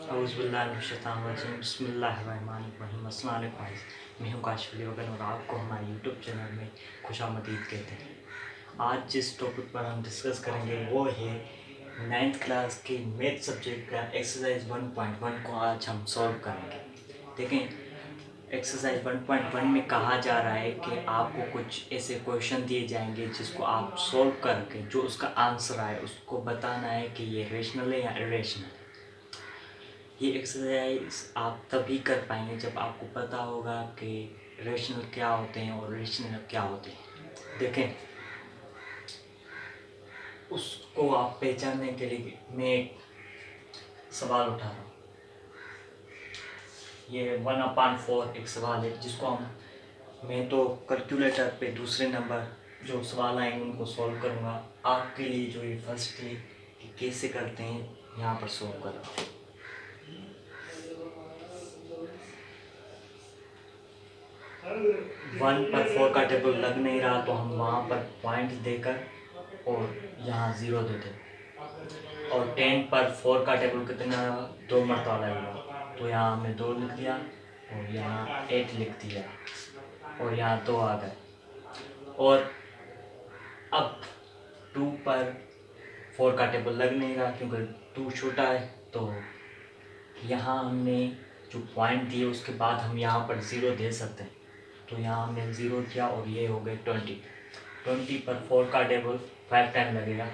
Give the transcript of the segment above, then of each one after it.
औज़ुबिल्लाहिमिनश्शैतानिर्रजीम बिस्मिल्लाहिर्रहमानिर्रहीम। अस्सलाम वालेकुम गाइस, मैं हूं काशिफ़ अली वगन और आपको हमारे यूट्यूब चैनल में खुशामदीद कहते हैं। आज जिस टॉपिक पर हम डिस्कस करेंगे वो है 9th क्लास के मैथ सब्जेक्ट का एक्सरसाइज 1.1 को आज हम सॉल्व करेंगे। देखें, एक्सरसाइज 1.1 में कहा जा रहा है कि आपको कुछ ऐसे क्वेश्चन दिए जाएंगे जिसको आप सॉल्व करके जो उसका आंसर आए उसको बताना है कि ये रेशनल है या इरेशनल है। ये एक्सरसाइज आप तभी कर पाएंगे जब आपको पता होगा कि रेशनल क्या होते हैं और इरेशनल क्या होते हैं। देखें, उसको आप पहचानने के लिए मैं एक सवाल उठा रहा हूँ। ये 1/4 एक सवाल है जिसको मैं तो कैलकुलेटर पे दूसरे नंबर जो सवाल आएंगे उनको सॉल्व करूँगा। आपके लिए जो ये फर्स्ट है कि कैसे करते हैं यहाँ पर सॉल्व कर रहा हूँ। 1/4 का टेबल लग नहीं रहा तो हम वहाँ पर पॉइंट देकर और यहाँ 0 देते हैं। और 10/4 का टेबल कितना 2 मरतबा लगेगा तो यहाँ हमने 2 लिख दिया और यहाँ 8 लिख दिया और यहाँ 2 आ गए। और अब 2/4 का टेबल लग नहीं रहा क्योंकि 2 छोटा है, तो यहाँ हमने जो पॉइंट दिए उसके बाद हम यहाँ पर 0 दे सकते हैं। तो यहाँ हमने 0 किया और ये हो गए 20/4 का टेबल 5 टाइम लगेगा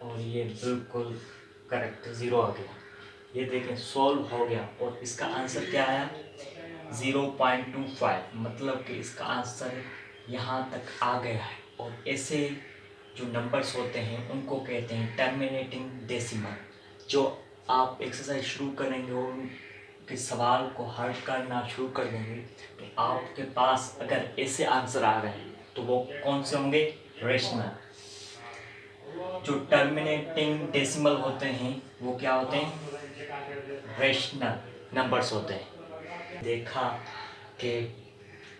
और ये बिल्कुल करेक्ट 0 आ गया। ये देखें सॉल्व हो गया और इसका आंसर क्या आया 0.25, मतलब कि इसका आंसर यहाँ तक आ गया है। और ऐसे जो नंबर्स होते हैं उनको कहते हैं टर्मिनेटिंग डेसिमल। जो आप एक्सरसाइज शुरू करेंगे और के सवाल को हल करना शुरू कर देंगे तो आपके पास अगर ऐसे आंसर आ रहे हैं तो वो कौन से होंगे, रेशनल। जो टर्मिनेटिंग डेसिमल होते हैं वो क्या होते हैं, रेशनल नंबर्स होते हैं। देखा कि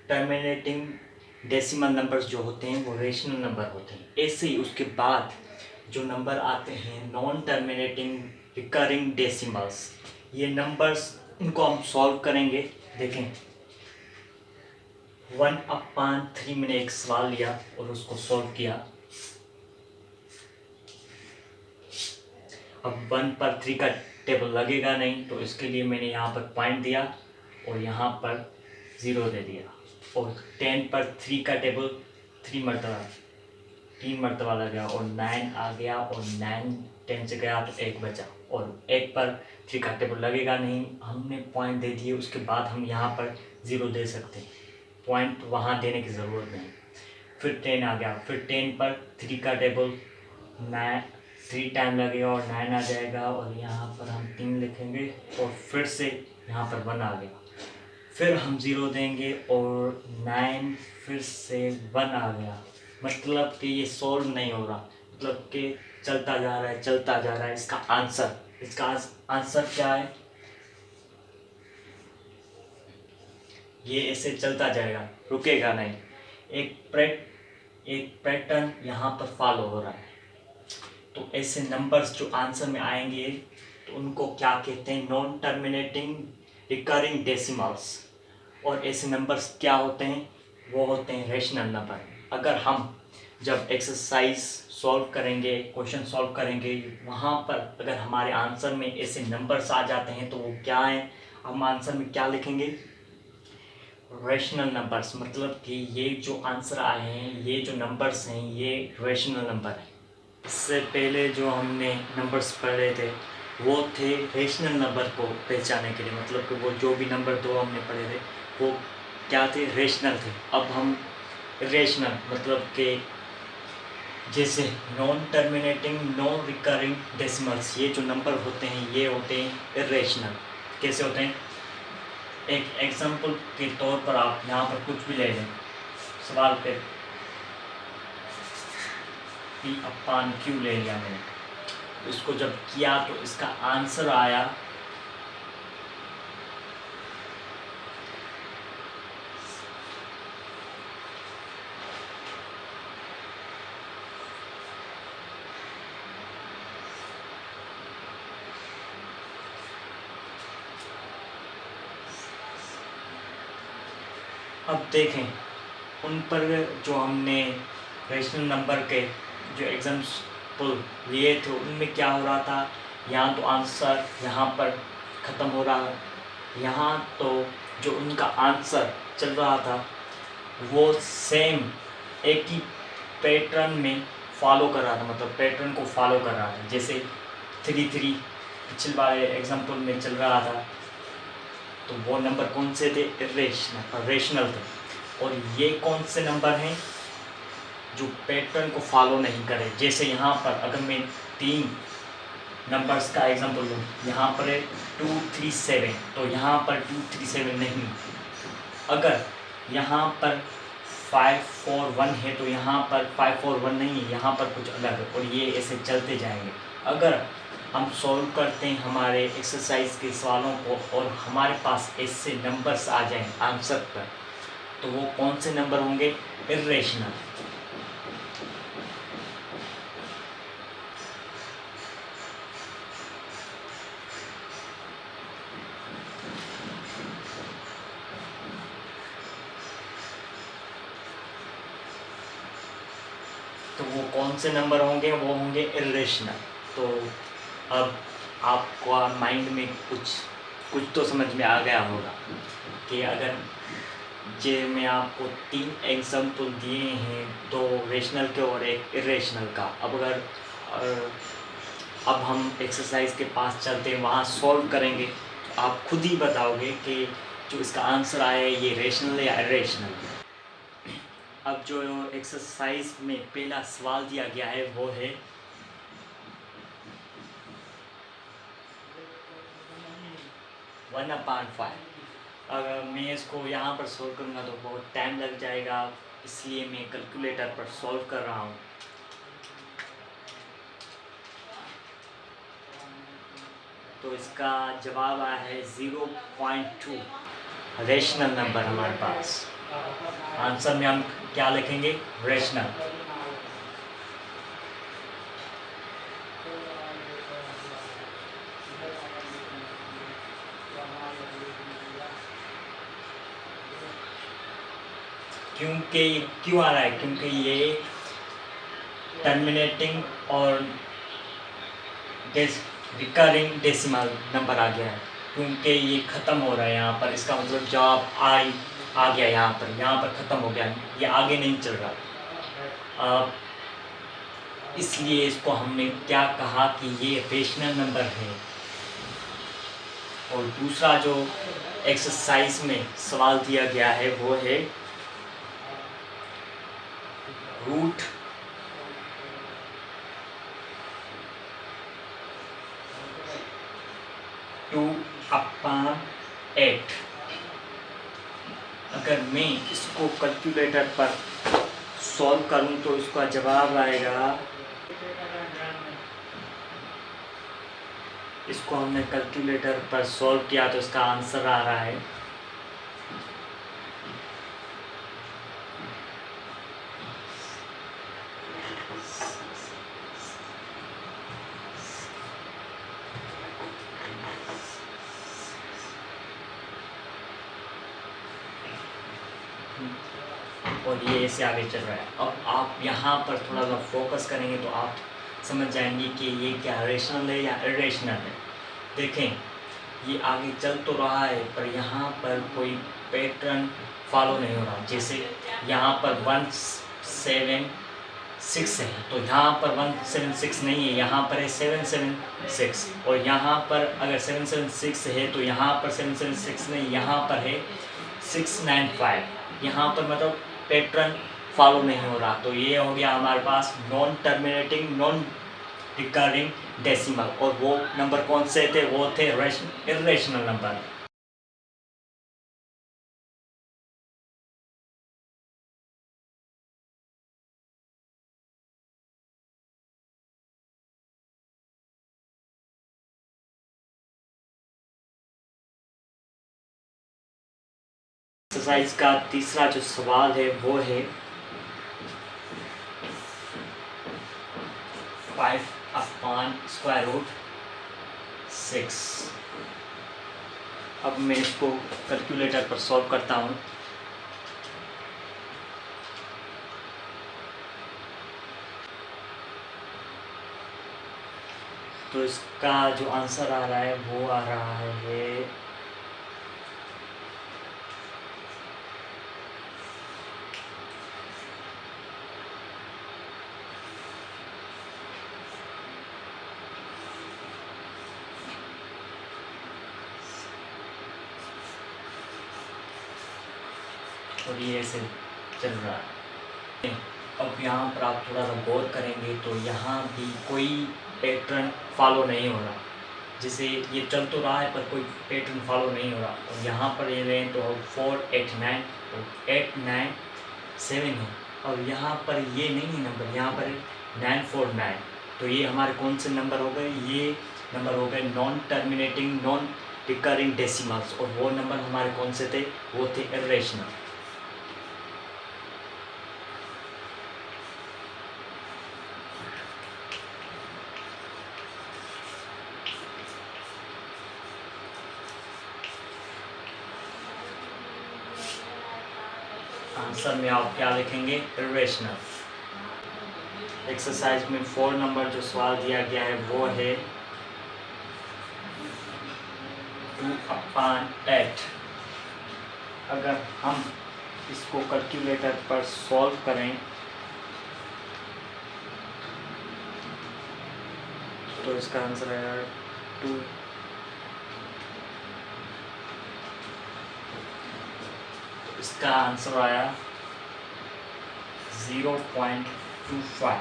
टर्मिनेटिंग डेसिमल नंबर्स जो होते हैं वो रेशनल नंबर होते हैं। ऐसे ही उसके बाद जो नंबर आते हैं नॉन टर्मिनेटिंग रिकरिंग डेसिमल्स, ये नंबर्स इनको हम सॉल्व करेंगे। देखें 1/3 मैंने एक सवाल लिया और उसको सॉल्व किया। अब 1/3 का टेबल लगेगा नहीं तो इसके लिए मैंने यहाँ पर पॉइंट दिया और यहाँ पर 0 दे दिया। और 10/3 का टेबल 3 मरतबा लगा और 9 आ गया और 9 10 से गया तो 1 बचा। और 1/3 का टेबल लगेगा नहीं, हमने पॉइंट दे दिए उसके बाद हम यहाँ पर 0 दे सकते हैं, पॉइंट वहाँ देने की ज़रूरत नहीं। फिर 10 आ गया, फिर 10/3 का टेबल 9 3 टाइम लगेगा और 9 आ जाएगा और यहाँ पर हम 3 लिखेंगे और फिर से यहाँ पर 1 आ गया। फिर हम 0 देंगे और 9 फिर से 1 आ गया। मतलब कि ये सॉल्व नहीं हो रहा, मतलब कि चलता जा रहा है। इसका आंसर क्या है, ये ऐसे चलता जाएगा, रुकेगा नहीं। एक पैटर्न यहाँ पर फॉलो हो रहा है। तो ऐसे नंबर्स जो आंसर में आएंगे तो उनको क्या कहते हैं, नॉन टर्मिनेटिंग रिकरिंग डेसिमल्स। और ऐसे नंबर्स क्या होते हैं, वो होते हैं रेशनल नंबर। अगर हम जब एक्सरसाइज सॉल्व करेंगे, क्वेश्चन सॉल्व करेंगे, वहाँ पर अगर हमारे आंसर में ऐसे नंबर्स आ जाते हैं तो वो क्या हैं, हम आंसर में क्या लिखेंगे, रेशनल नंबर्स। मतलब कि ये जो आंसर आए हैं, ये जो नंबर्स हैं, ये रेशनल नंबर है। इससे पहले जो हमने नंबर्स पढ़े थे वो थे रेशनल नंबर को पहचानने के लिए, मतलब कि वो जो भी नंबर 2 हमने पढ़े थे वो क्या थे, रेशनल थे। अब हम रेशनल मतलब कि जैसे non terminating non recurring decimals, ये जो नंबर होते हैं ये होते हैं इरेशनल। कैसे होते हैं, एक एग्जांपल के तौर पर आप यहाँ पर कुछ भी ले लें। सवाल पे P/Q ले लिया मैंने, इसको जब किया तो इसका आंसर आया अब देखें उन पर जो हमने रेशनल नंबर के जो एग्जाम्पल लिए थे उनमें क्या हो रहा था, यहाँ तो आंसर यहाँ पर ख़त्म हो रहा है, यहाँ तो जो उनका आंसर चल रहा था वो सेम एक ही पैटर्न में फॉलो कर रहा था, मतलब पैटर्न को फॉलो कर रहा था। जैसे 3 पिछले वाले एग्जाम्पल में चल रहा था तो वो नंबर कौन से थे, रेशनल थे। और ये कौन से नंबर हैं जो पैटर्न को फॉलो नहीं करे। जैसे यहाँ पर अगर मैं 3 नंबर्स का एग्जांपल लूँ, यहाँ पर है 237, तो यहाँ पर 237 नहीं। अगर यहाँ पर 541 है तो यहाँ पर 541 नहीं है, यहाँ पर कुछ अलग है, और ये ऐसे चलते जाएंगे। अगर हम सॉल्व करते हैं हमारे एक्सरसाइज के सवालों को और हमारे पास ऐसे नंबर्स आ जाएं आंसर पर, तो वो कौन से नंबर होंगे, इर्रेशनल। तो वो कौन से नंबर होंगे, वो होंगे इर्रेशनल। तो अब आपको माइंड में कुछ तो समझ में आ गया होगा कि अगर जे मैं आपको 3 एग्जाम्पल दिए हैं, 2 रेशनल के और एक इर्रेशनल का। अब हम एक्सरसाइज के पास चलते हैं, वहाँ सॉल्व करेंगे तो आप खुद ही बताओगे कि जो इसका आंसर आया है ये रेशनल या इर्रेशनल। अब जो एक्सरसाइज में पहला सवाल दिया गया है वो है 1/5। अगर मैं इसको यहाँ पर सॉल्व करूँगा तो बहुत टाइम लग जाएगा, इसलिए मैं कैलकुलेटर पर सॉल्व कर रहा हूँ। तो इसका जवाब आया है 0.2 रेशनल नंबर हमारे पास। आंसर में हम क्या लिखेंगे, रेशनल। क्योंकि क्यों आ रहा है, क्योंकि ये टर्मिनेटिंग और रिकरिंग डेसिमल नंबर आ गया है, क्योंकि ये ख़त्म हो रहा है यहाँ पर। इसका मतलब जवाब आ गया यहाँ पर ख़त्म हो गया, ये आगे नहीं चल रहा। इसलिए इसको हमने क्या कहा कि ये रेशनल नंबर है। और दूसरा जो एक्सरसाइज में सवाल दिया गया है वो है रूट 2/8। अगर मैं इसको कैलकुलेटर पर सॉल्व करूं तो इसका जवाब आएगा, इसको हमने कैलकुलेटर पर सॉल्व किया तो इसका आंसर आ रहा है और ये ऐसे आगे चल रहा है। अब आप यहाँ पर थोड़ा सा फोकस करेंगे तो आप समझ जाएंगे कि ये क्या रेशनल है या इर्रेशनल है। देखें ये आगे चल तो रहा है पर यहाँ पर कोई पैटर्न फॉलो नहीं हो रहा। जैसे यहाँ पर 176 है तो यहाँ पर 176 नहीं है, यहाँ पर है 776। और यहाँ पर अगर 776 है तो यहाँ पर 776 नहीं, यहाँ पर है 695। यहाँ पर मतलब पैटर्न फॉलो नहीं हो रहा। तो ये हो गया हमारे पास non terminating non recurring decimal. और वो नंबर कौन से थे, वो थे इर्रेशनल नंबर। एक्सरसाइज का तीसरा जो सवाल है वो है 5/√6। अब मैं इसको कैलकुलेटर पर सॉल्व करता हूँ तो इसका जो आंसर आ रहा है वो आ रहा है और ये ऐसे चल रहा है। अब यहाँ पर आप थोड़ा सा गौर करेंगे तो यहाँ भी कोई पैटर्न फॉलो नहीं हो रहा, जैसे ये चल तो रहा है पर कोई पैटर्न फॉलो नहीं हो रहा। और यहाँ पर ये लें तो 4 8 9 और 8 9 7 है, और यहाँ पर ये नहीं है नंबर, यहाँ पर 9 4 9। तो ये हमारे कौन से नंबर हो गए? ये नंबर हो गए non terminating non recurring decimals, और वो नंबर हमारे कौन से थे? वो थे इरेशनल। आंसर में आप क्या लिखेंगे? इरेशनल। एक्सरसाइज में 4 नंबर जो सवाल दिया गया है वो है 2/8। अगर हम इसको कैलकुलेटर पर सॉल्व करें तो इसका आंसर है 2। इसका आंसर आया 0.25।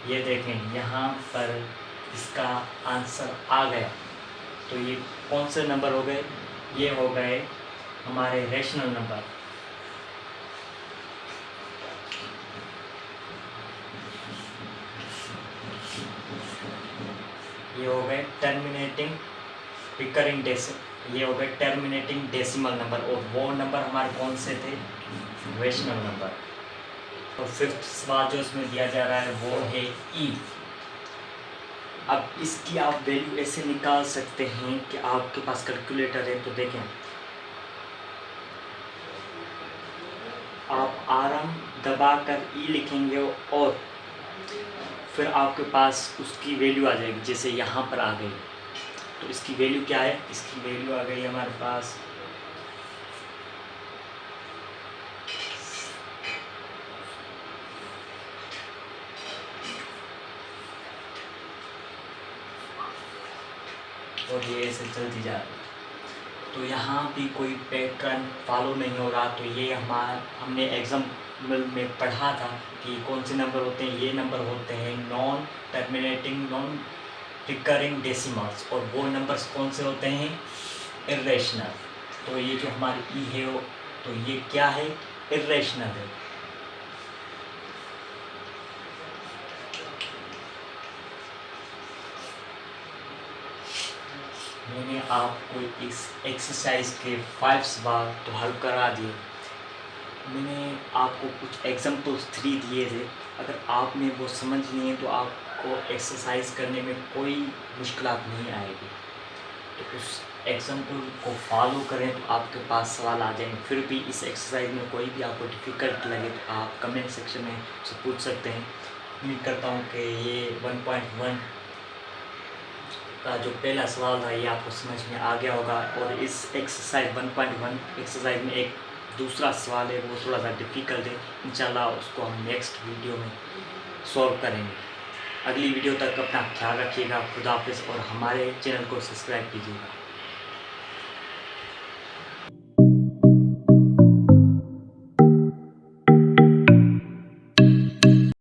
ये देखें यहाँ पर इसका आंसर आ गया। तो ये कौन से नंबर हो गए? ये हो गए हमारे रेशनल नंबर। ये हो गए टर्मिनेटिंग रिकरिंग ये हो गए टर्मिनेटिंग डेसिमल नंबर, और वो नंबर हमारे कौन से थे? Rational number. और फिफ्थ सवाल जो इसमें दिया जा रहा है वो है ई। अब इसकी आप वैल्यू ऐसे निकाल सकते हैं कि आपके पास कैलकुलेटर है तो देखें, आप आराम दबाकर ई लिखेंगे और फिर आपके पास उसकी वैल्यू आ जाएगी। जैसे यहाँ पर आ गई, तो इसकी वैल्यू क्या है? इसकी वैल्यू आ गई हमारे पास और ये ऐसे चलती जा रही है। तो यहाँ भी कोई पैटर्न फॉलो नहीं हो रहा। तो ये हमने एग्जाम्पल में पढ़ा था कि कौन से नंबर होते हैं? ये नंबर होते हैं non terminating non recurring decimals, और वो नंबर्स कौन से होते हैं? इरेशनल। तो ये जो हमारी ई है तो ये क्या है? इरेशनल है। मैंने आपको इस एक्सरसाइज के 5 सवाल तो हल करा दिए। मैंने आपको कुछ एग्जाम्पल्स 3 दिए थे। अगर आपने वो समझ लिए तो आपको एक्सरसाइज करने में कोई मुश्किल नहीं आएगी। तो उस एग्जाम्पल को फॉलो करें तो आपके पास सवाल आ जाएंगे। फिर भी इस एक्सरसाइज में कोई भी आपको डिफ़िकल्ट लगे तो आप कमेंट सेक्शन में से पूछ सकते हैं। उम्मीद करता हूँ कि ये 1.1 का जो पहला सवाल था ये आपको समझ में आ गया होगा। और इस एक्सरसाइज 1.1 एक्सरसाइज में एक दूसरा सवाल है, वो थोड़ा सा डिफ़िकल्ट है। इंशाल्लाह उसको हम नेक्स्ट वीडियो में सॉल्व करेंगे। अगली वीडियो तक अपना ख्याल रखिएगा। खुदा हाफिज़, और हमारे चैनल को सब्सक्राइब कीजिएगा।